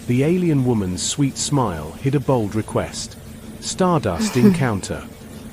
The alien woman's sweet smile hid a bold request. Stardust encounter.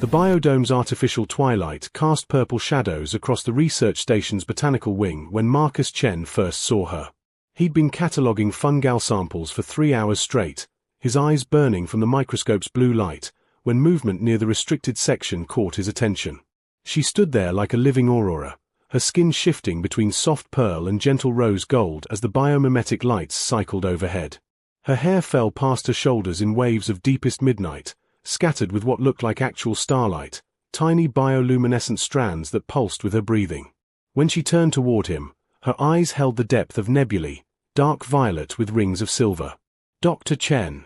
The biodome's artificial twilight cast purple shadows across the research station's botanical wing when Marcus Chen first saw her. He'd been cataloguing fungal samples for 3 hours straight, his eyes burning from the microscope's blue light, when movement near the restricted section caught his attention. She stood there like a living aurora, her skin shifting between soft pearl and gentle rose gold as the biomimetic lights cycled overhead. Her hair fell past her shoulders in waves of deepest midnight, scattered with what looked like actual starlight, tiny bioluminescent strands that pulsed with her breathing. When she turned toward him, her eyes held the depth of nebulae, dark violet with rings of silver. Dr. Chen.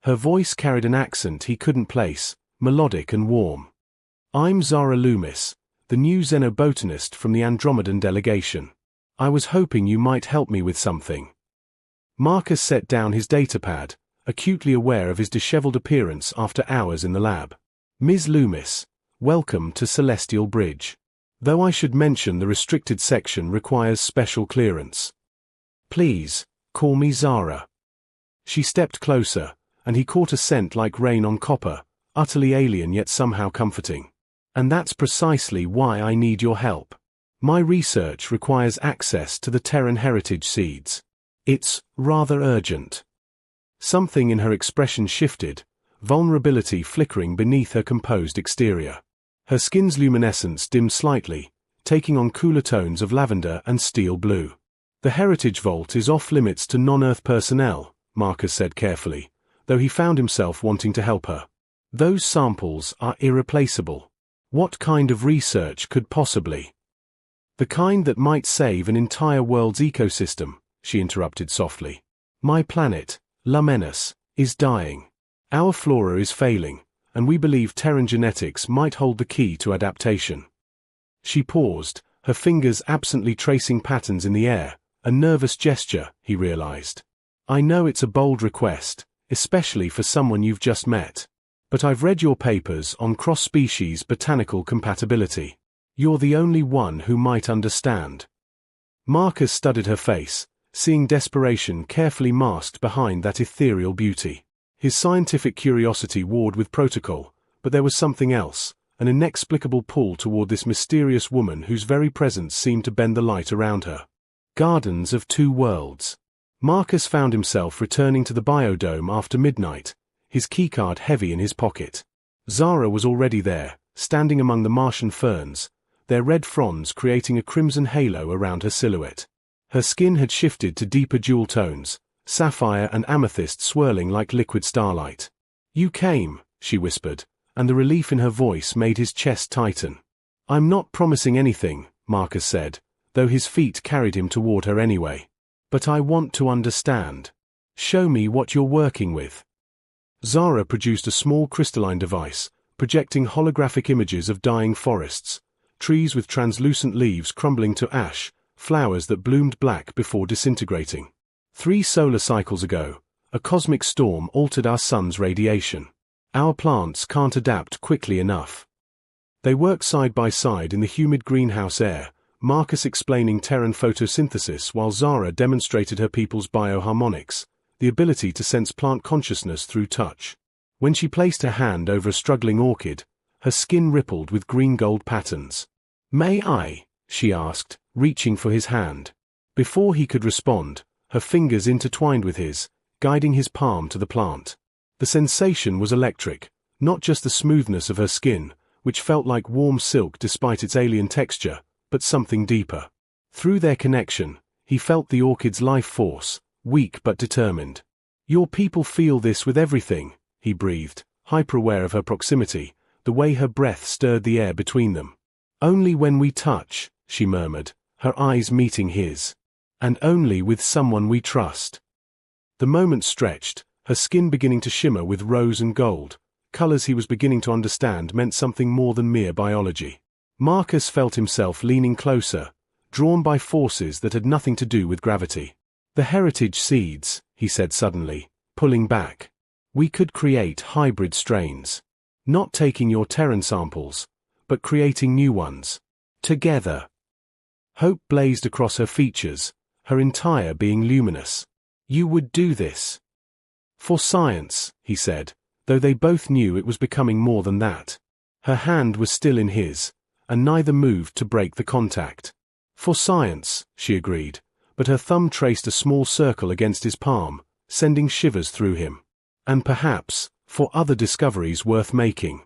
Her voice carried an accent he couldn't place, melodic and warm. I'm Zara Loomis, the new xenobotanist from the Andromedan delegation. I was hoping you might help me with something. Marcus set down his datapad, acutely aware of his disheveled appearance after hours in the lab. Ms. Loomis, welcome to Celestial Bridge. Though I should mention the restricted section requires special clearance. Please, call me Zara. She stepped closer, and he caught a scent like rain on copper, utterly alien yet somehow comforting. And that's precisely why I need your help. My research requires access to the Terran heritage seeds. It's rather urgent. Something in her expression shifted, vulnerability flickering beneath her composed exterior. Her skin's luminescence dimmed slightly, taking on cooler tones of lavender and steel blue. The heritage vault is off-limits to non-Earth personnel, Marcus said carefully, though he found himself wanting to help her. Those samples are irreplaceable. What kind of research could possibly? The kind that might save an entire world's ecosystem, she interrupted softly. My planet, Lumenus, is dying. Our flora is failing, and we believe Terran genetics might hold the key to adaptation. She paused, her fingers absently tracing patterns in the air, a nervous gesture, he realized. I know it's a bold request, especially for someone you've just met. But I've read your papers on cross-species botanical compatibility. You're the only one who might understand. Marcus studied her face, seeing desperation carefully masked behind that ethereal beauty. His scientific curiosity warred with protocol, but there was something else, an inexplicable pull toward this mysterious woman whose very presence seemed to bend the light around her. Gardens of Two Worlds. Marcus found himself returning to the biodome after midnight, his keycard heavy in his pocket. Zara was already there, standing among the Martian ferns, their red fronds creating a crimson halo around her silhouette. Her skin had shifted to deeper jewel tones, sapphire and amethyst swirling like liquid starlight. You came, she whispered, and the relief in her voice made his chest tighten. I'm not promising anything, Marcus said, though his feet carried him toward her anyway. But I want to understand. Show me what you're working with. Zara produced a small crystalline device, projecting holographic images of dying forests, trees with translucent leaves crumbling to ash, flowers that bloomed black before disintegrating. 3 solar cycles ago, a cosmic storm altered our sun's radiation. Our plants can't adapt quickly enough. They work side by side in the humid greenhouse air, Marcus explaining Terran photosynthesis while Zara demonstrated her people's bioharmonics, the ability to sense plant consciousness through touch. When she placed her hand over a struggling orchid, her skin rippled with green-gold patterns. May I? She asked, reaching for his hand. Before he could respond, her fingers intertwined with his, guiding his palm to the plant. The sensation was electric, not just the smoothness of her skin, which felt like warm silk despite its alien texture, but something deeper. Through their connection, he felt the orchid's life force, weak but determined. Your people feel this with everything, he breathed, hyper-aware of her proximity, the way her breath stirred the air between them. Only when we touch, she murmured, her eyes meeting his. And only with someone we trust. The moment stretched, her skin beginning to shimmer with rose and gold, colors he was beginning to understand meant something more than mere biology. Marcus felt himself leaning closer, drawn by forces that had nothing to do with gravity. The heritage seeds, he said suddenly, pulling back. We could create hybrid strains. Not taking your Terran samples, but creating new ones. Together. Hope blazed across her features, her entire being luminous. You would do this. For science, he said, though they both knew it was becoming more than that. Her hand was still in his, and neither moved to break the contact. For science, she agreed, but her thumb traced a small circle against his palm, sending shivers through him. And perhaps, for other discoveries worth making.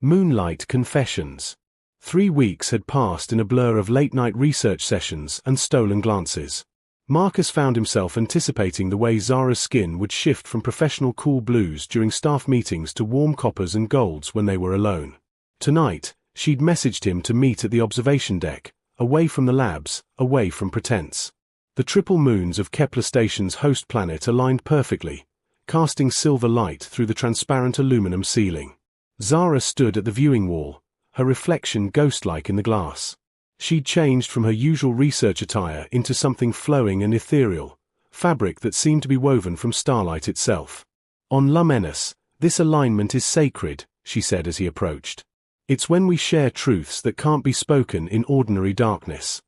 Moonlight Confessions. 3 weeks had passed in a blur of late-night research sessions and stolen glances. Marcus found himself anticipating the way Zara's skin would shift from professional cool blues during staff meetings to warm coppers and golds when they were alone. Tonight, she'd messaged him to meet at the observation deck, away from the labs, away from pretense. The triple moons of Kepler Station's host planet aligned perfectly, casting silver light through the transparent aluminum ceiling. Zara stood at the viewing wall, her reflection ghost-like in the glass. She'd changed from her usual research attire into something flowing and ethereal, fabric that seemed to be woven from starlight itself. On Lumenus, this alignment is sacred, she said as he approached. It's when we share truths that can't be spoken in ordinary darkness.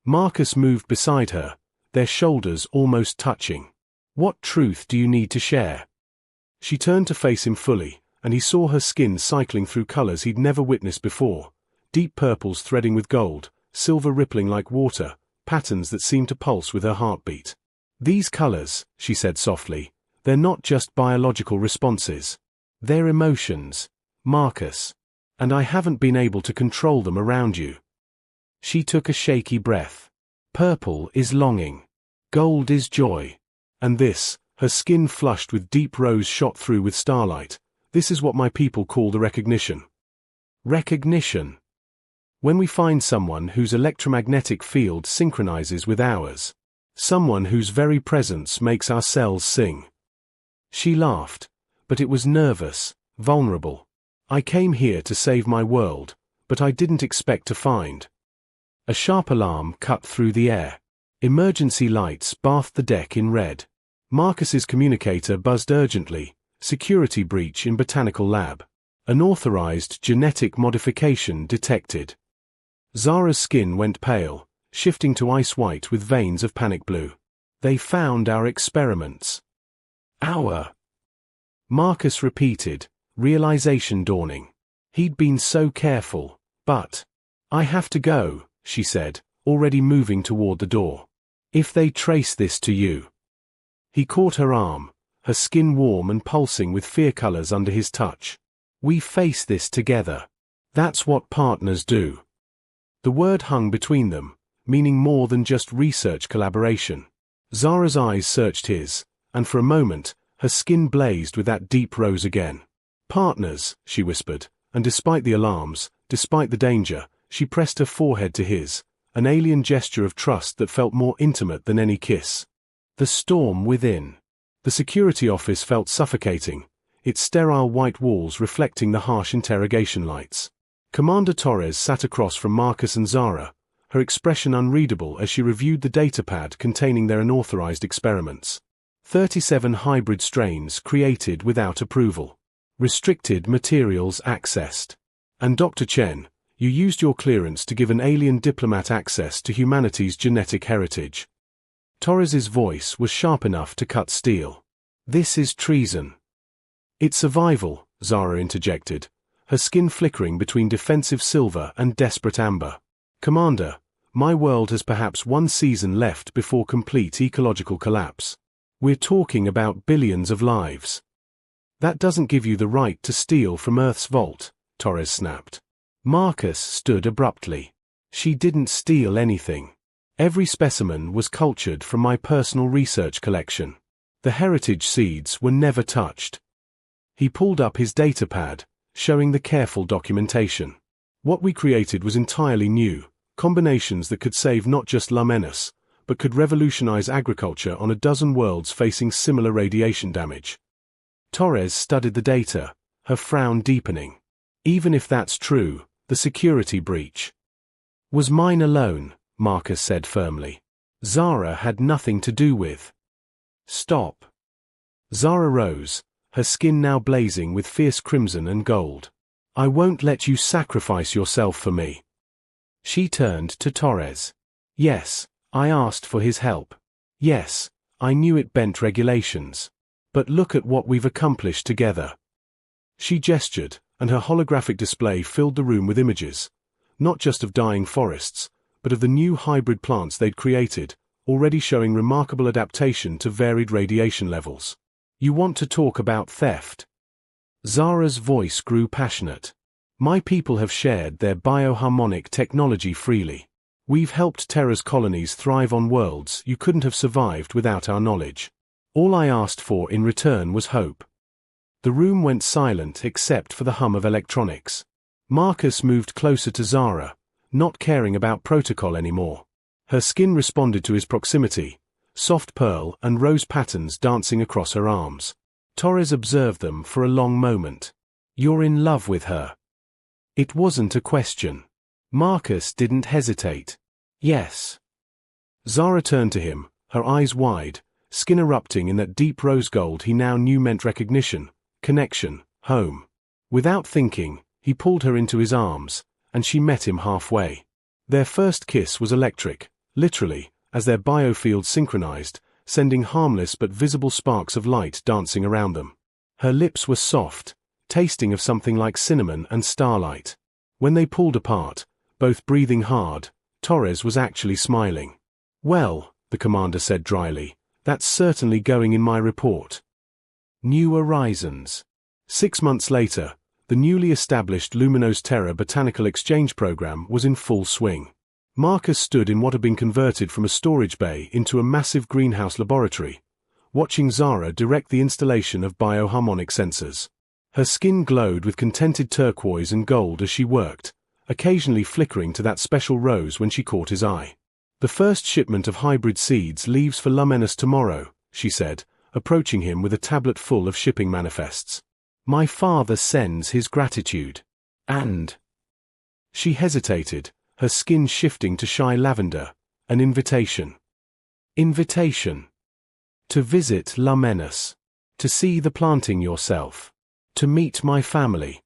Marcus moved beside her, their shoulders almost touching. What truth do you need to share? She turned to face him fully, and he saw her skin cycling through colors he'd never witnessed before. Deep purples threading with gold, silver rippling like water, patterns that seemed to pulse with her heartbeat. These colors, she said softly, they're not just biological responses. They're emotions, Marcus. And I haven't been able to control them around you. She took a shaky breath. Purple is longing. Gold is joy. And this, her skin flushed with deep rose shot through with starlight, this is what my people call the recognition. Recognition. When we find someone whose electromagnetic field synchronizes with ours. Someone whose very presence makes our cells sing. She laughed, but it was nervous, vulnerable. I came here to save my world, but I didn't expect to find. A sharp alarm cut through the air. Emergency lights bathed the deck in red. Marcus's communicator buzzed urgently. Security breach in botanical lab. Unauthorized genetic modification detected. Zara's skin went pale, shifting to ice white with veins of panic blue. They found our experiments. Our. Marcus repeated, realization dawning. He'd been so careful, but. I have to go, she said, already moving toward the door. If they trace this to you. He caught her arm, her skin warm and pulsing with fear colors under his touch. We face this together. That's what partners do. The word hung between them, meaning more than just research collaboration. Zara's eyes searched his, and for a moment, her skin blazed with that deep rose again. Partners, she whispered, and despite the alarms, despite the danger, she pressed her forehead to his, an alien gesture of trust that felt more intimate than any kiss. The storm within. The security office felt suffocating, its sterile white walls reflecting the harsh interrogation lights. Commander Torres sat across from Marcus and Zara, her expression unreadable as she reviewed the datapad containing their unauthorized experiments. 37 hybrid strains created without approval. Restricted materials accessed. And Dr. Chen, you used your clearance to give an alien diplomat access to humanity's genetic heritage. Torres's voice was sharp enough to cut steel. This is treason. It's survival, Zara interjected, her skin flickering between defensive silver and desperate amber. Commander, my world has perhaps one season left before complete ecological collapse. We're talking about billions of lives. That doesn't give you the right to steal from Earth's vault, Torres snapped. Marcus stood abruptly. She didn't steal anything. Every specimen was cultured from my personal research collection. The heritage seeds were never touched. He pulled up his datapad, showing the careful documentation. What we created was entirely new, combinations that could save not just Lumenus, but could revolutionize agriculture on a dozen worlds facing similar radiation damage. Torres studied the data, her frown deepening. Even if that's true, the security breach was mine alone, Marcus said firmly. Zara had nothing to do with. Stop. Zara rose, her skin now blazing with fierce crimson and gold. I won't let you sacrifice yourself for me. She turned to Torres. Yes, I asked for his help. Yes, I knew it bent regulations. But look at what we've accomplished together. She gestured, and her holographic display filled the room with images, not just of dying forests, but of the new hybrid plants they'd created, already showing remarkable adaptation to varied radiation levels. You want to talk about theft? Zara's voice grew passionate. My people have shared their bioharmonic technology freely. We've helped Terra's colonies thrive on worlds you couldn't have survived without our knowledge. All I asked for in return was hope. The room went silent except for the hum of electronics. Marcus moved closer to Zara, not caring about protocol anymore. Her skin responded to his proximity, soft pearl and rose patterns dancing across her arms. Torres observed them for a long moment. You're in love with her. It wasn't a question. Marcus didn't hesitate. Yes. Zara turned to him, her eyes wide, skin erupting in that deep rose gold he now knew meant recognition, connection, home. Without thinking, he pulled her into his arms, and she met him halfway. Their first kiss was electric, literally, as their biofields synchronized, sending harmless but visible sparks of light dancing around them. Her lips were soft, tasting of something like cinnamon and starlight. When they pulled apart, both breathing hard, Torres was actually smiling. Well, the commander said dryly, that's certainly going in my report. New Horizons. 6 months later, the newly established Luminous Terra Botanical Exchange Program was in full swing. Marcus stood in what had been converted from a storage bay into a massive greenhouse laboratory, watching Zara direct the installation of bioharmonic sensors. Her skin glowed with contented turquoise and gold as she worked, occasionally flickering to that special rose when she caught his eye. The first shipment of hybrid seeds leaves for Luminous tomorrow, she said, approaching him with a tablet full of shipping manifests. My father sends his gratitude. And... She hesitated, her skin shifting to shy lavender. An invitation. Invitation. To visit Luminous. To see the planting yourself. To meet my family.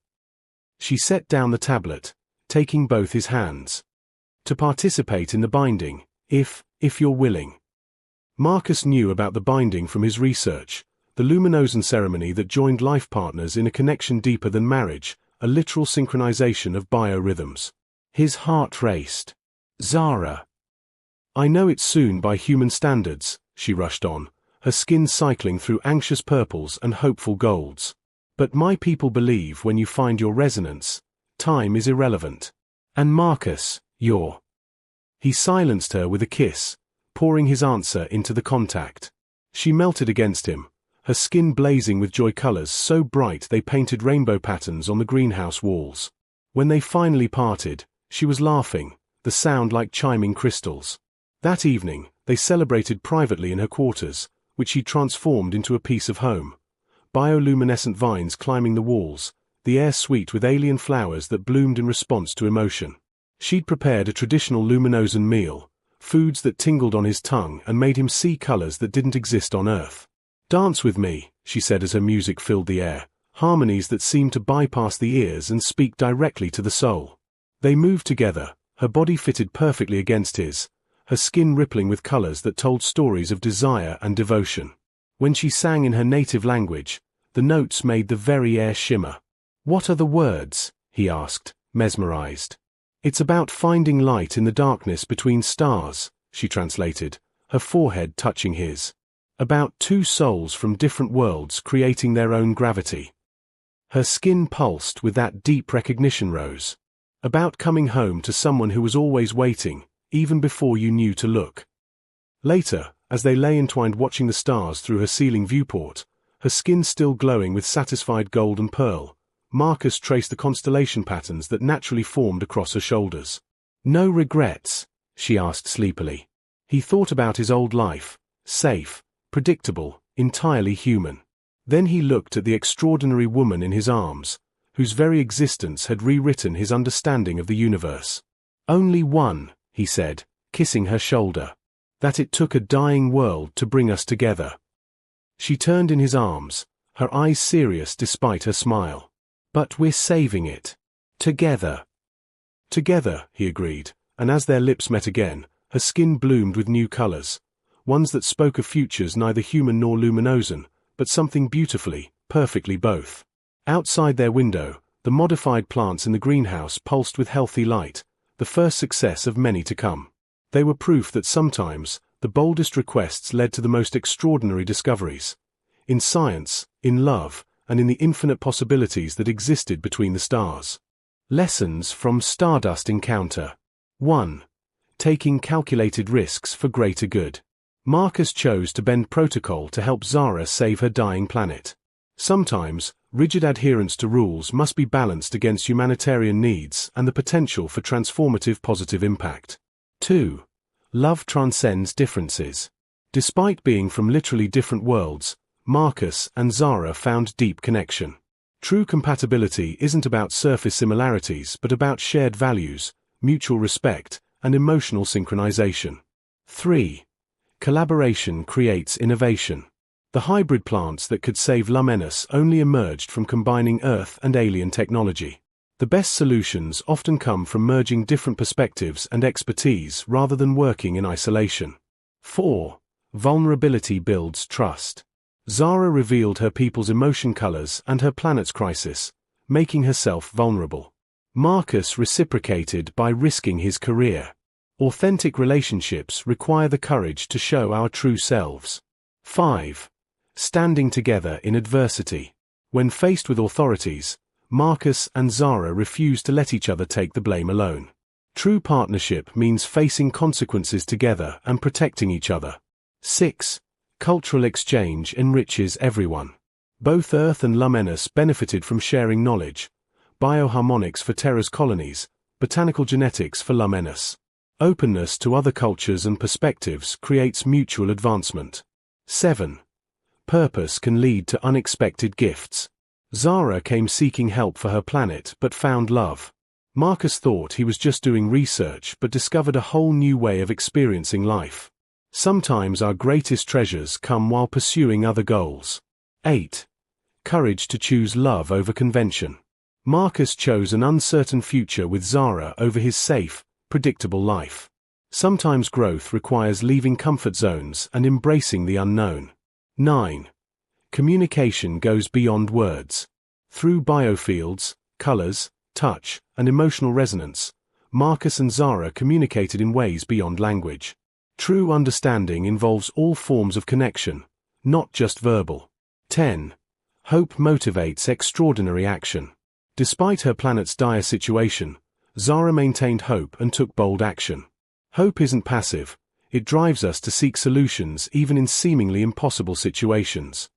She set down the tablet, taking both his hands. To participate in the binding, if you're willing. Marcus knew about the binding from his research, the luminosan ceremony that joined life partners in a connection deeper than marriage, a literal synchronization of biorhythms. His heart raced. Zara. I know it's soon by human standards, she rushed on, her skin cycling through anxious purples and hopeful golds. But my people believe when you find your resonance, time is irrelevant. And Marcus, you're... He silenced her with a kiss, pouring his answer into the contact. She melted against him, her skin blazing with joy colors so bright they painted rainbow patterns on the greenhouse walls. When they finally parted, she was laughing, the sound like chiming crystals. That evening, they celebrated privately in her quarters, which she transformed into a piece of home. Bioluminescent vines climbing the walls, the air sweet with alien flowers that bloomed in response to emotion. She'd prepared a traditional luminosan meal, foods that tingled on his tongue and made him see colors that didn't exist on Earth. Dance with me, she said as her music filled the air, harmonies that seemed to bypass the ears and speak directly to the soul. They moved together, her body fitted perfectly against his, her skin rippling with colors that told stories of desire and devotion. When she sang in her native language, the notes made the very air shimmer. What are the words? He asked, mesmerized. It's about finding light in the darkness between stars, she translated, her forehead touching his. About two souls from different worlds creating their own gravity. Her skin pulsed with that deep recognition rose. About coming home to someone who was always waiting, even before you knew to look. Later, as they lay entwined watching the stars through her ceiling viewport, her skin still glowing with satisfied gold and pearl, Marcus traced the constellation patterns that naturally formed across her shoulders. No regrets? She asked sleepily. He thought about his old life, safe, predictable, entirely human. Then he looked at the extraordinary woman in his arms, whose very existence had rewritten his understanding of the universe. Only one, he said, kissing her shoulder. That it took a dying world to bring us together. She turned in his arms, her eyes serious despite her smile. But we're saving it. Together. Together, he agreed, and as their lips met again, her skin bloomed with new colors. ones that spoke of futures neither human nor luminosan, but something beautifully, perfectly both. Outside their window, the modified plants in the greenhouse pulsed with healthy light, the first success of many to come. They were proof that sometimes, the boldest requests led to the most extraordinary discoveries. In science, in love, and in the infinite possibilities that existed between the stars. Lessons from Stardust Encounter. 1. Taking calculated risks for greater good. Marcus chose to bend protocol to help Zara save her dying planet. Sometimes, rigid adherence to rules must be balanced against humanitarian needs and the potential for transformative positive impact. 2. Love transcends differences. Despite being from literally different worlds, Marcus and Zara found deep connection. True compatibility isn't about surface similarities but about shared values, mutual respect, and emotional synchronization. 3. Collaboration creates innovation. The hybrid plants that could save Luminous only emerged from combining Earth and alien technology. The best solutions often come from merging different perspectives and expertise rather than working in isolation. 4. Vulnerability builds trust. Zara revealed her people's emotion colors and her planet's crisis, making herself vulnerable. Marcus reciprocated by risking his career. Authentic relationships require the courage to show our true selves. 5. Standing together in adversity. When faced with authorities, Marcus and Zara refused to let each other take the blame alone. True partnership means facing consequences together and protecting each other. 6. Cultural exchange enriches everyone. Both Earth and Luminous benefited from sharing knowledge. Bioharmonics for Terra's colonies, botanical genetics for Luminous. Openness to other cultures and perspectives creates mutual advancement. 7. Purpose can lead to unexpected gifts. Zara came seeking help for her planet but found love. Marcus thought he was just doing research but discovered a whole new way of experiencing life. Sometimes our greatest treasures come while pursuing other goals. 8. Courage to choose love over convention. Marcus chose an uncertain future with Zara over his safe, predictable life. Sometimes growth requires leaving comfort zones and embracing the unknown. 9. Communication goes beyond words. Through biofields, colors, touch, and emotional resonance, Marcus and Zara communicated in ways beyond language. True understanding involves all forms of connection, not just verbal. 10. Hope motivates extraordinary action. Despite her planet's dire situation, Zara maintained hope and took bold action. Hope isn't passive, it drives us to seek solutions even in seemingly impossible situations.